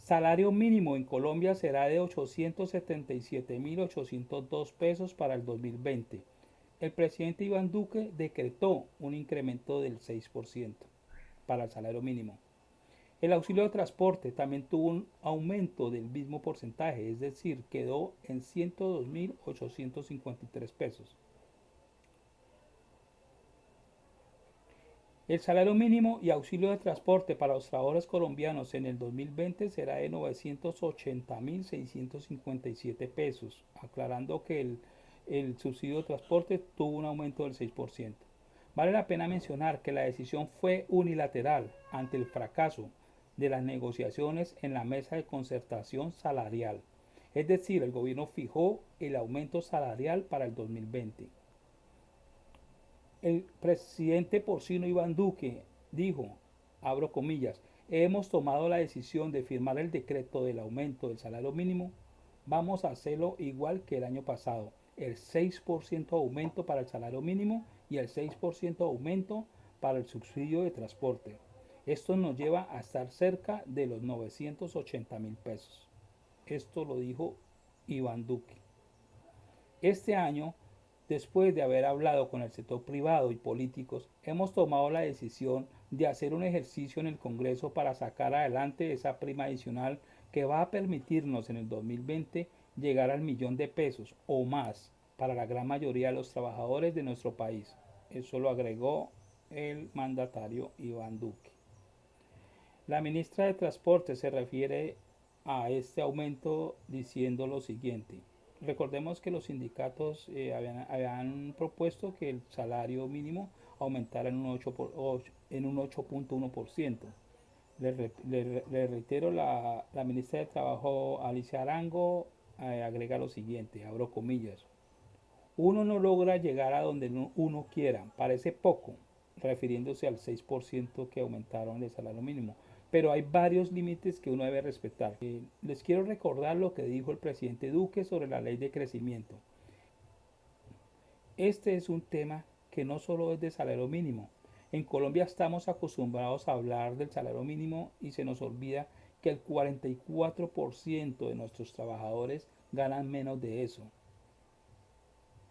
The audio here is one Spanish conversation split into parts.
Salario mínimo en Colombia será de 877.802 pesos para el 2020. El presidente Iván Duque decretó un incremento del 6% para el salario mínimo. El auxilio de transporte también tuvo un aumento del mismo porcentaje, es decir, quedó en 102.853 pesos. El salario mínimo y auxilio de transporte para los trabajadores colombianos en el 2020 será de 980.657 pesos, aclarando que el subsidio de transporte tuvo un aumento del 6%. Vale la pena mencionar que la decisión fue unilateral ante el fracaso de las negociaciones en la mesa de concertación salarial. Es decir, el gobierno fijó el aumento salarial para el 2020. El presidente porcino Iván Duque dijo, abro comillas, hemos tomado la decisión de firmar el decreto del aumento del salario mínimo, vamos a hacerlo igual que el año pasado, el 6% aumento para el salario mínimo y el 6% aumento para el subsidio de transporte. Esto nos lleva a estar cerca de los 980.000 pesos. Esto lo dijo Iván Duque. Este año, después de haber hablado con el sector privado y políticos, hemos tomado la decisión de hacer un ejercicio en el Congreso para sacar adelante esa prima adicional que va a permitirnos en el 2020 llegar al millón de pesos o más para la gran mayoría de los trabajadores de nuestro país. Eso lo agregó el mandatario Iván Duque. La ministra de Transporte se refiere a este aumento diciendo lo siguiente. Recordemos que los sindicatos habían propuesto que el salario mínimo aumentara en un 8.1%. Le reitero, la ministra de Trabajo Alicia Arango agrega lo siguiente, abro comillas. Uno no logra llegar a donde uno quiera, parece poco, refiriéndose al 6% que aumentaron el salario mínimo, pero hay varios límites que uno debe respetar. Les quiero recordar lo que dijo el presidente Duque sobre la ley de crecimiento. Este es un tema que no solo es de salario mínimo. En Colombia estamos acostumbrados a hablar del salario mínimo y se nos olvida que el 44% de nuestros trabajadores ganan menos de eso.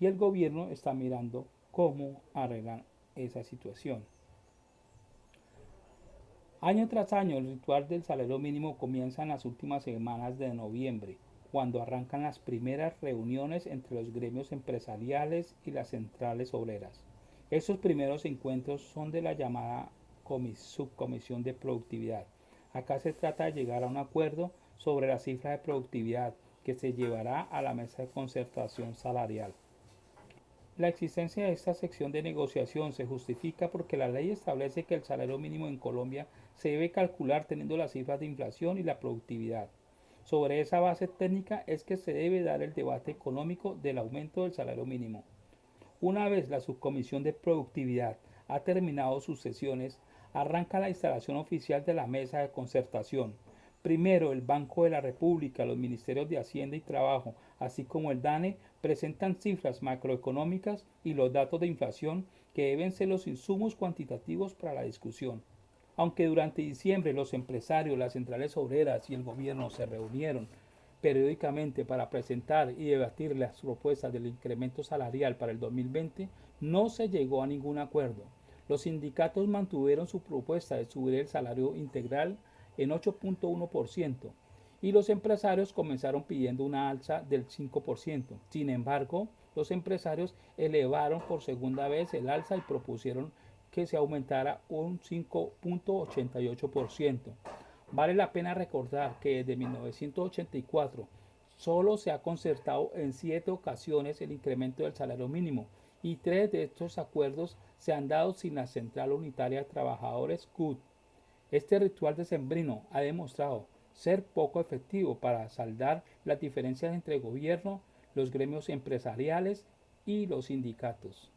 Y el gobierno está mirando cómo arreglan esa situación. Año tras año, el ritual del salario mínimo comienza en las últimas semanas de noviembre, cuando arrancan las primeras reuniones entre los gremios empresariales y las centrales obreras. Esos primeros encuentros son de la llamada subcomisión de productividad. Acá se trata de llegar a un acuerdo sobre la cifra de productividad que se llevará a la mesa de concertación salarial. La existencia de esta sección de negociación se justifica porque la ley establece que el salario mínimo en Colombia se debe calcular teniendo las cifras de inflación y la productividad. Sobre esa base técnica es que se debe dar el debate económico del aumento del salario mínimo. Una vez la subcomisión de productividad ha terminado sus sesiones, arranca la instalación oficial de la mesa de concertación. Primero, el Banco de la República, los Ministerios de Hacienda y Trabajo, así como el DANE, presentan cifras macroeconómicas y los datos de inflación que deben ser los insumos cuantitativos para la discusión. Aunque durante diciembre los empresarios, las centrales obreras y el gobierno se reunieron periódicamente para presentar y debatir las propuestas del incremento salarial para el 2020, no se llegó a ningún acuerdo. Los sindicatos mantuvieron su propuesta de subir el salario integral en 8.1% y los empresarios comenzaron pidiendo una alza del 5%. Sin embargo, los empresarios elevaron por segunda vez el alza y propusieron que se aumentara un 5.88%. Vale la pena recordar que desde 1984 solo se ha concertado en 7 ocasiones el incremento del salario mínimo y 3 de estos acuerdos se han dado sin la Central Unitaria de Trabajadores CUT. Este ritual decembrino ha demostrado ser poco efectivo para saldar las diferencias entre el gobierno, los gremios empresariales y los sindicatos.